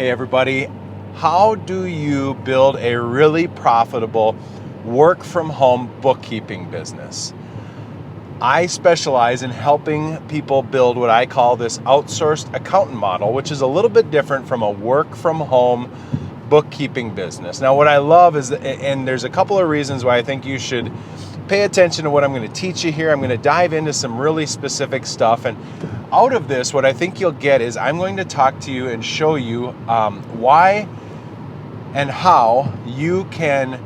Hey everybody, how do you build a really profitable work from home bookkeeping business? I specialize in helping people build what I call this outsourced accountant model, which is a little bit different from a work from home bookkeeping business. Now what I love is, and there's a couple of reasons why I think you should pay attention to what I'm going to teach you here. I'm going to dive into some really specific stuff, and out of this, what I think you'll get is I'm going to talk to you and show you why and how you can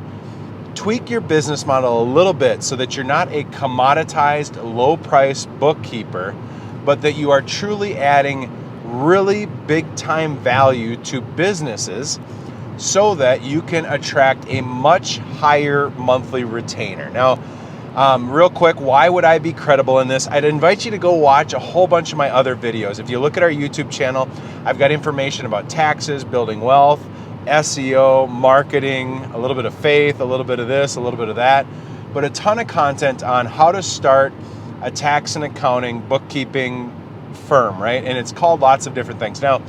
tweak your business model a little bit so that you're not a commoditized, low-price bookkeeper, but that you are truly adding really big-time value to businesses so that you can attract a much higher monthly retainer. Now, real quick, why would I be credible in this? I'd invite you to go watch a whole bunch of my other videos. If you look at our YouTube channel, I've got information about taxes, building wealth, SEO, marketing, a little bit of faith, a little bit of this, a little bit of that, but a ton of content on how to start a tax and accounting bookkeeping firm, right? And it's called lots of different things. Now,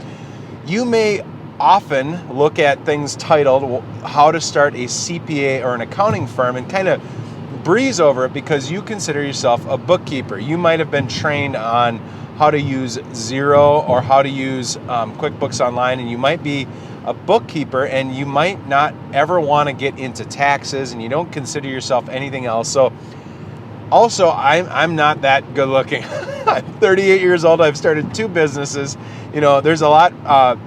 you may often look at things titled how to start a CPA or an accounting firm and kind of breeze over it because you consider yourself a bookkeeper. You might have been trained on how to use Xero or how to use QuickBooks Online, and you might be a bookkeeper and you might not ever want to get into taxes, and you don't consider yourself anything else. So also, I'm not that good looking. I'm 38 years old. I've started 2 businesses. You know, there's a lot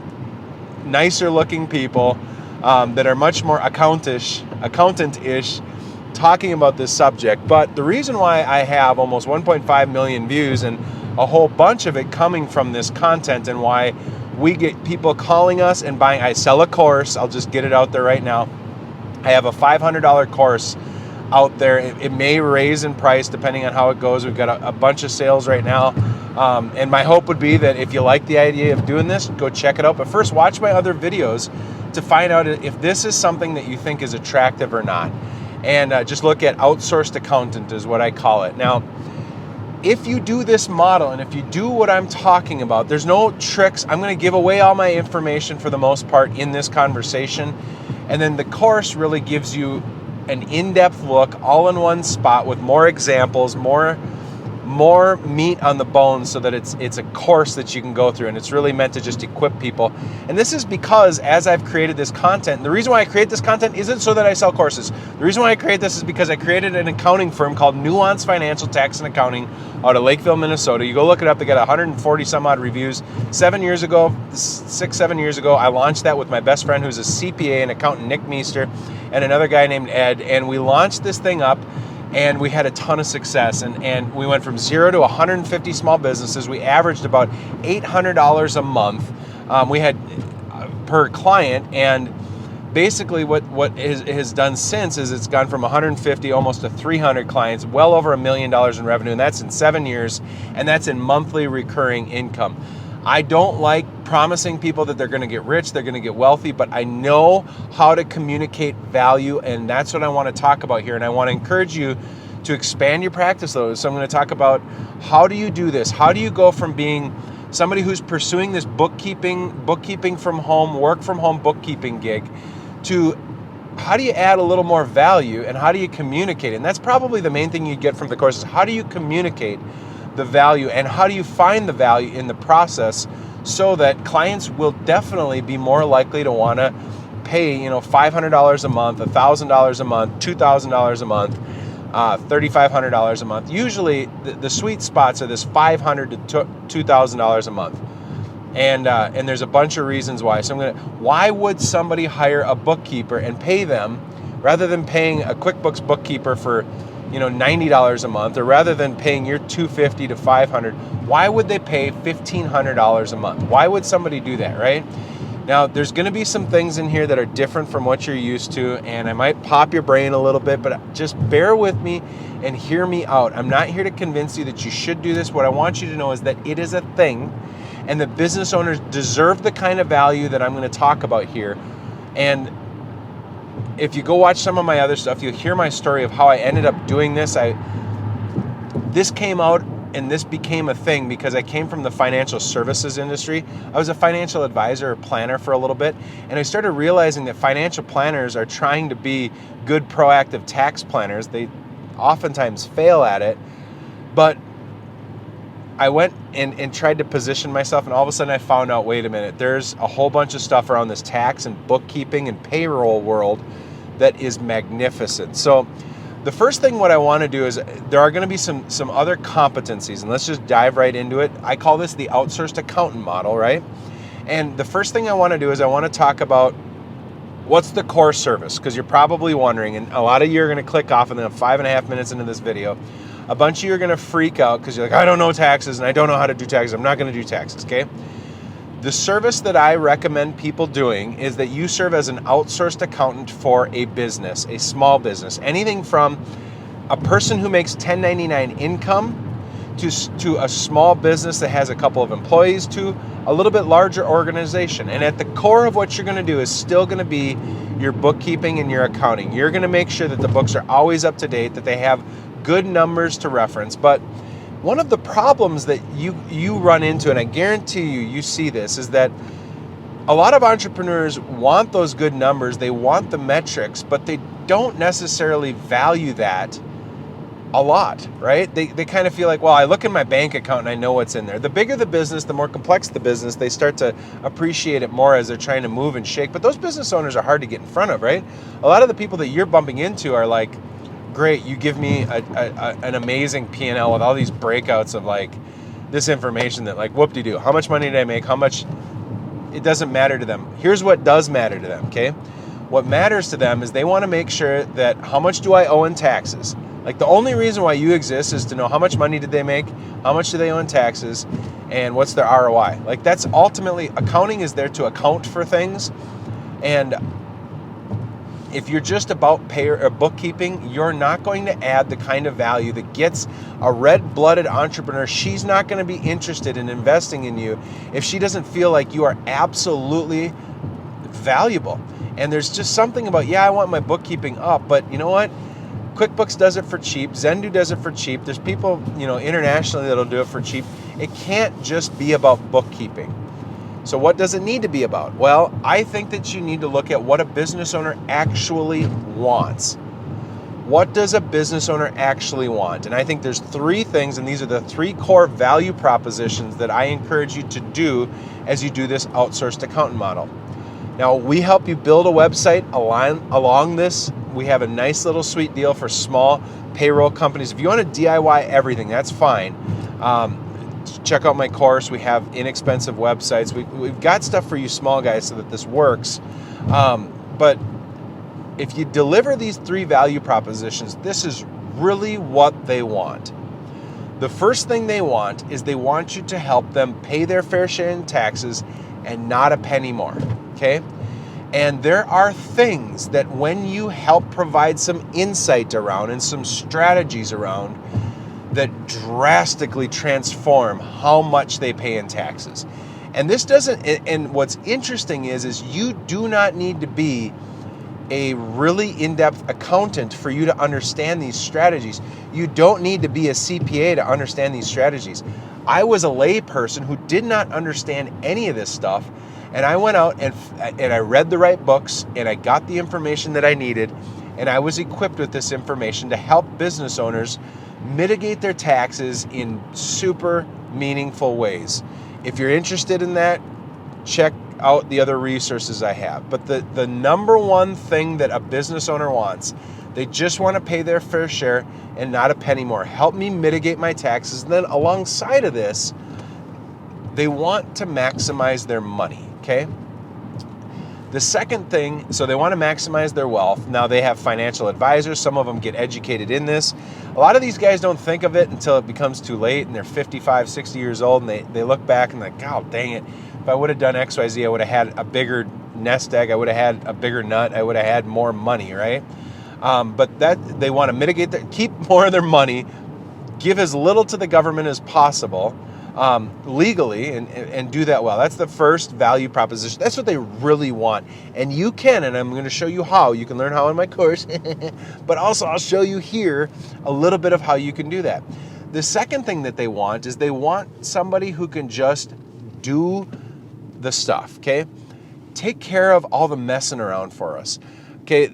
nicer looking people that are much more accountant-ish talking about this subject. But the reason why I have almost 1.5 million views and a whole bunch of it coming from this content, and why we get people calling us and buying, I sell a course, I'll just get it out there right now. I have a $500 course out there. It may raise in price depending on how it goes. We've got a bunch of sales right now. And my hope would be that if you like the idea of doing this, go check it out. But first, watch my other videos to find out if this is something that you think is attractive or not. And just look at outsourced accountant is what I call it. Now, if you do this model and if you do what I'm talking about, there's no tricks. I'm going to give away all my information for the most part in this conversation. And then the course really gives you an in-depth look all in one spot with more examples, more meat on the bones, so that it's a course that you can go through, and it's really meant to just equip people. And this is because as I've created this content, the reason why I create this content isn't so that I sell courses. The reason why I create this is because I created an accounting firm called Nuance Financial Tax and Accounting out of Lakeville, Minnesota. You go look it up. They got 140 some odd reviews. 7 years ago, 7 years ago, I launched that with my best friend who's a CPA and accountant, Nick Meester, and another guy named Ed, and we launched this thing up. And we had a ton of success, and we went from 0 to 150 small businesses. We averaged about $800 a month. We had per client, and basically what has done since is it's gone from 150 almost to 300 clients, well over $1 million in revenue, and that's in 7 years, and that's in monthly recurring income. I don't like promising people that they're going to get rich, they're going to get wealthy, but I know how to communicate value, and that's what I want to talk about here. And I want to encourage you to expand your practice though. So I'm going to talk about how do you do this? How do you go from being somebody who's pursuing this bookkeeping from home, work from home bookkeeping gig, to how do you add a little more value, and how do you communicate? And that's probably the main thing you get from the course is how do you communicate the value, and how do you find the value in the process so that clients will definitely be more likely to want to pay, $500 a month, $1,000 a month, $2,000 a month, $3,500 a month. Usually the sweet spots are this $500 to $2,000 a month. And there's a bunch of reasons why. So why would somebody hire a bookkeeper and pay them rather than paying a QuickBooks bookkeeper for $90 a month, or rather than paying your $250 to $500, why would they pay $1,500 a month? Why would somebody do that, right? Now, there's going to be some things in here that are different from what you're used to, and I might pop your brain a little bit, but just bear with me and hear me out. I'm not here to convince you that you should do this. What I want you to know is that it is a thing, and that business owners deserve the kind of value that I'm going to talk about here. And if you go watch some of my other stuff, you'll hear my story of how I ended up doing this. This came out and this became a thing because I came from the financial services industry. I was a financial advisor or planner for a little bit, and I started realizing that financial planners are trying to be good proactive tax planners. They oftentimes fail at it, but I went and tried to position myself, and all of a sudden I found out, wait a minute, there's a whole bunch of stuff around this tax and bookkeeping and payroll world that is magnificent. So the first thing what I want to do is there are going to be some other competencies, and let's just dive right into it. I call this the outsourced accountant model, right? And the first thing I want to do is I want to talk about what's the core service, because you're probably wondering, and a lot of you are going to click off, and then 5.5 minutes into this video, a bunch of you are going to freak out because you're like, I don't know taxes and I don't know how to do taxes. I'm not going to do taxes, okay? The service that I recommend people doing is that you serve as an outsourced accountant for a business, a small business. Anything from a person who makes 1099 income to a small business that has a couple of employees to a little bit larger organization. And at the core of what you're going to do is still going to be your bookkeeping and your accounting. You're going to make sure that the books are always up to date, that they have good numbers to reference. But one of the problems that you run into, and I guarantee you see this, is that a lot of entrepreneurs want those good numbers, they want the metrics, but they don't necessarily value that a lot, right? They kind of feel like, well, I look in my bank account and I know what's in there. The bigger the business, the more complex the business, they start to appreciate it more as they're trying to move and shake. But those business owners are hard to get in front of, right? A lot of the people that you're bumping into are like, great, you give me an amazing P&L with all these breakouts of like this information that like whoop-de-doo. How much money did I make? How much? It doesn't matter to them. Here's what does matter to them, okay? What matters to them is they want to make sure that how much do I owe in taxes? Like the only reason why you exist is to know how much money did they make, how much do they owe in taxes, and what's their ROI. Like that's ultimately, accounting is there to account for things. And if you're just about bookkeeping, you're not going to add the kind of value that gets a red-blooded entrepreneur. She's not going to be interested in investing in you if she doesn't feel like you are absolutely valuable. And there's just something about, yeah, I want my bookkeeping up, but you know what? QuickBooks does it for cheap. Zendu does it for cheap. There's people, internationally that'll do it for cheap. It can't just be about bookkeeping. So what does it need to be about? Well, I think that you need to look at what a business owner actually wants. What does a business owner actually want? And I think there's 3 things, and these are the 3 core value propositions that I encourage you to do as you do this outsourced accountant model. Now, we help you build a website along this. We have a nice little sweet deal for small payroll companies. If you want to DIY everything, that's fine. Check out my course. We have inexpensive websites. We've got stuff for you small guys so that this works. But if you deliver these 3 value propositions, this is really what they want. The first thing they want is they want you to help them pay their fair share in taxes and not a penny more, okay? And there are things that when you help provide some insight around and some strategies around, that drastically transform how much they pay in taxes. And this doesn't, and what's interesting is you do not need to be a really in-depth accountant for you to understand these strategies. You don't need to be a CPA to understand these strategies. I was a lay person who did not understand any of this stuff, and I went out and I read the right books, and I got the information that I needed, and I was equipped with this information to help business owners mitigate their taxes in super meaningful ways. If you're interested in that, check out the other resources I have. But the number one thing that a business owner wants, they just want to pay their fair share and not a penny more. Help me mitigate my taxes. And then alongside of this, they want to maximize their money, okay? The second thing, so they want to maximize their wealth. Now they have financial advisors. Some of them get educated in this. A lot of these guys don't think of it until it becomes too late and they're 55, 60 years old and they look back and like, God dang it. If I would have done XYZ, I would have had a bigger nest egg. I would have had a bigger nut. I would have had more money, right? But that they want to mitigate, keep more of their money, give as little to the government as possible, legally, and do that well. That's the first value proposition. That's what they really want. And you can, and I'm going to show you how. You can learn how in my course, but also I'll show you here a little bit of how you can do that. The second thing that they want is they want somebody who can just do the stuff, okay? Take care of all the messing around for us, okay?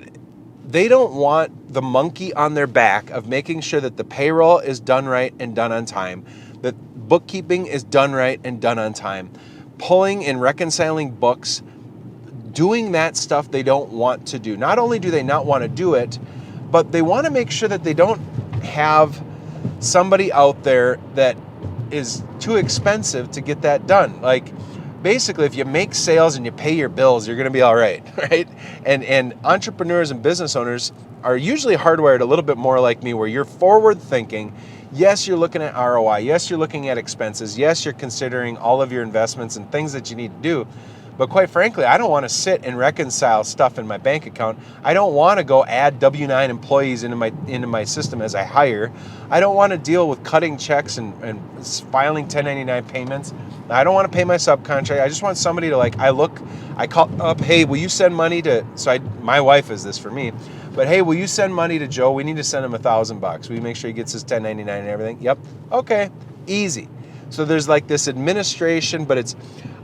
They don't want the monkey on their back of making sure that the payroll is done right and done on time, that bookkeeping is done right and done on time, pulling and reconciling books, doing that stuff they don't want to do. Not only do they not want to do it, but they want to make sure that they don't have somebody out there that is too expensive to get that done. Like, basically, if you make sales and you pay your bills, you're going to be all right, right? And entrepreneurs and business owners are usually hardwired a little bit more like me, where you're forward thinking. Yes, you're looking at ROI. Yes, you're looking at expenses. Yes, you're considering all of your investments and things that you need to do. But quite frankly, I don't want to sit and reconcile stuff in my bank account. I don't want to go add W-9 employees into my system as I hire. I don't want to deal with cutting checks and filing 1099 payments. I don't want to pay my subcontract. I just want somebody to, like, I call up, hey, will you send money to, my wife is this for me, but hey, will you send money to Joe? We need to send him $1,000. Will you make sure he gets his 1099 and everything? Yep. Okay. Easy. So there's like this administration, but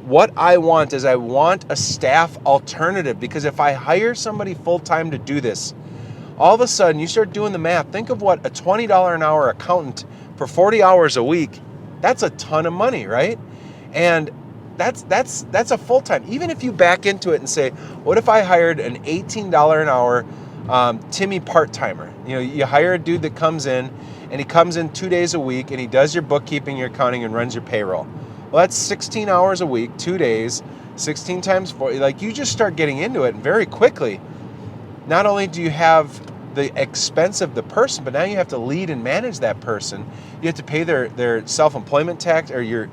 what I want is I want a staff alternative, because if I hire somebody full-time to do this, all of a sudden you start doing the math. Think of what a $20 an hour accountant for 40 hours a week, that's a ton of money, right? And that's a full-time. Even if you back into it and say, what if I hired an $18 an hour Timmy part-timer? You know, you hire a dude that comes in, and he comes in 2 days a week, and he does your bookkeeping, your accounting, and runs your payroll. Well, that's 16 hours a week, 2 days, 16 times 4. Like, you just start getting into it, and very quickly, not only do you have the expense of the person, but now you have to lead and manage that person. You have to pay their self-employment tax, or your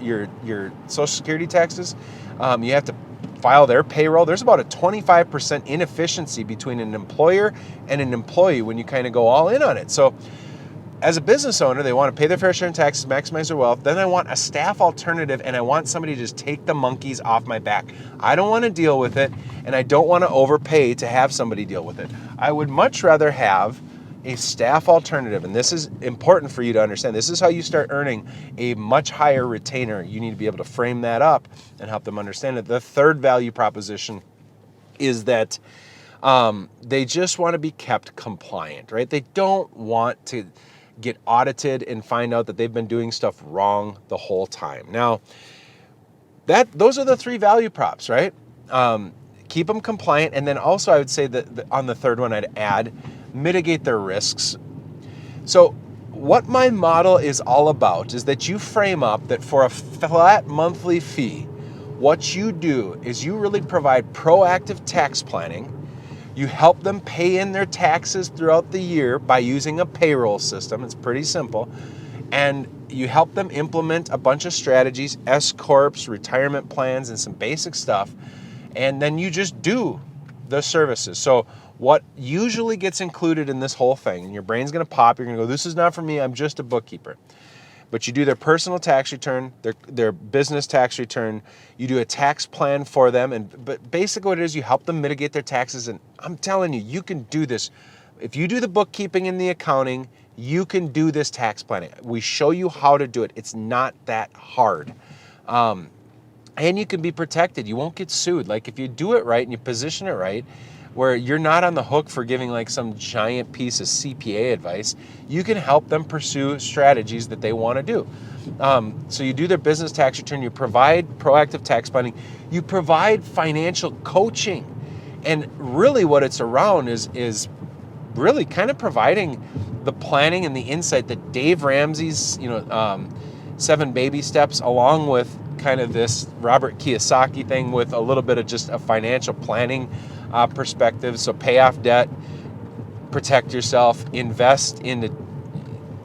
Social Security taxes. You have to file their payroll. There's about a 25% inefficiency between an employer and an employee when you kind of go all in on it. So as a business owner, they want to pay their fair share in taxes, maximize their wealth. Then I want a staff alternative, and I want somebody to just take the monkeys off my back. I don't want to deal with it, and I don't want to overpay to have somebody deal with it. I would much rather have a staff alternative, and this is important for you to understand. This is how you start earning a much higher retainer. You need to be able to frame that up and help them understand it. The third value proposition is that they just want to be kept compliant, right? They don't want to get audited and find out that they've been doing stuff wrong the whole time. Now, those are the three value props, right? Keep them compliant, and then also I would say that on the third one I'd add, mitigate their risks. So what my model is all about is that you frame up that for a flat monthly fee, what you do is you really provide proactive tax planning. You help them pay in their taxes throughout the year by using a payroll system. It's pretty simple. And you help them implement a bunch of strategies, S Corps, retirement plans, and some basic stuff. And then you just do the services. So what usually gets included in this whole thing, and your brain's going to pop, you're going to go, this is not for me, I'm just a bookkeeper. But you do their personal tax return, their business tax return, you do a tax plan for them, but basically what it is, you help them mitigate their taxes, and I'm telling you, you can do this. If you do the bookkeeping and the accounting, you can do this tax planning. We show you how to do it. It's not that hard. And you can be protected. You won't get sued. Like, if you do it right and you position it right, where you're not on the hook for giving like some giant piece of CPA advice, you can help them pursue strategies that they want to do. So you do their business tax return, you provide proactive tax planning, you provide financial coaching. And really what it's around is really kind of providing the planning and the insight that Dave Ramsey's, 7 baby steps, along with kind of this Robert Kiyosaki thing with a little bit of just a financial planning perspective. So pay off debt, protect yourself, invest into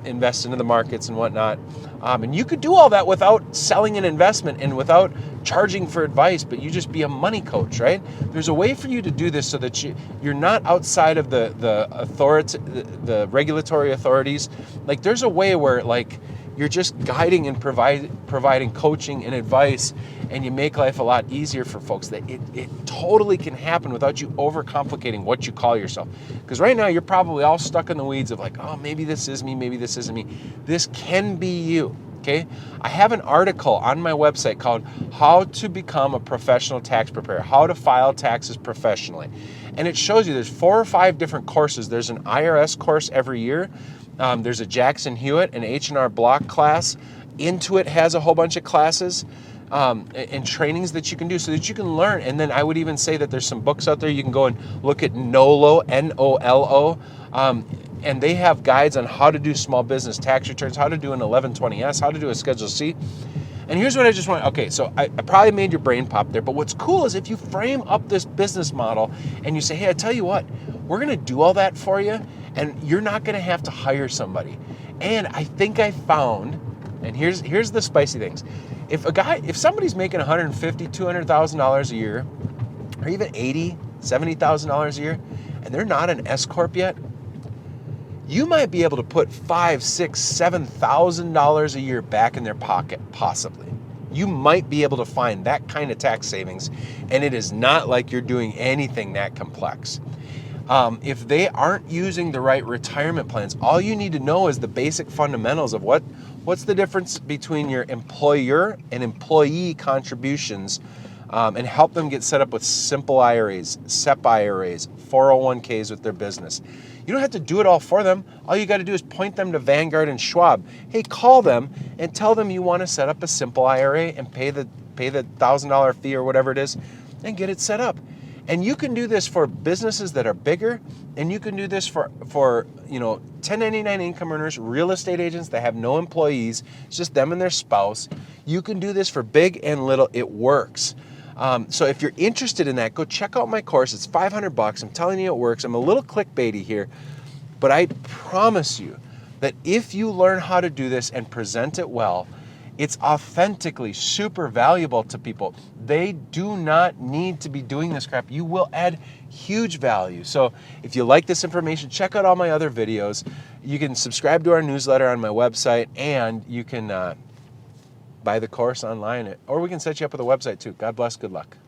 the markets and whatnot. And you could do all that without selling an investment and without charging for advice, but you just be a money coach, right? There's a way for you to do this so that you're not outside of the regulatory authorities. Like, there's a way where, like, You're just guiding and providing coaching and advice, and you make life a lot easier for folks. That it totally can happen without you overcomplicating what you call yourself. Because right now you're probably all stuck in the weeds of like, oh, maybe this is me, maybe this isn't me. This can be you. Okay, I have an article on my website called How to Become a Professional Tax Preparer, How to File Taxes Professionally. And it shows you there's 4 or 5 different courses. There's an IRS course every year. There's a Jackson Hewitt, an H&R Block class. Intuit has a whole bunch of classes and trainings that you can do so that you can learn. And then I would even say that there's some books out there. You can go and look at NOLO, N-O-L-O. And they have guides on how to do small business tax returns, how to do an 1120S, how to do a Schedule C. And here's what I just want, okay, so I probably made your brain pop there, but what's cool is if you frame up this business model and you say, hey, I tell you what, we're gonna do all that for you, and you're not gonna have to hire somebody. And I think I found, and here's the spicy things. If somebody's making $150,000, $200,000 a year, or even $80,000, $70,000 a year, and they're not an S Corp yet, you might be able to put $5,000, $6,000, $7,000 a year back in their pocket, possibly. You might be able to find that kind of tax savings, and it is not like you're doing anything that complex. If they aren't using the right retirement plans, all you need to know is the basic fundamentals of what's the difference between your employer and employee contributions, and help them get set up with simple IRAs, SEP IRAs, 401ks with their business. You don't have to do it all for them. All you got to do is point them to Vanguard and Schwab. Hey, call them and tell them you want to set up a simple IRA and pay the $1,000 fee or whatever it is and get it set up. And you can do this for businesses that are bigger, and you can do this for 1099 income earners, real estate agents that have no employees. It's just them and their spouse. You can do this for big and little. It works. So if you're interested in that, go check out my course. It's $500. I'm telling you it works. I'm a little clickbaity here, but I promise you that if you learn how to do this and present it well, it's authentically super valuable to people. They do not need to be doing this crap. You will add huge value. So if you like this information, check out all my other videos. You can subscribe to our newsletter on my website, and you can buy the course online, or we can set you up with a website too. God bless. Good luck.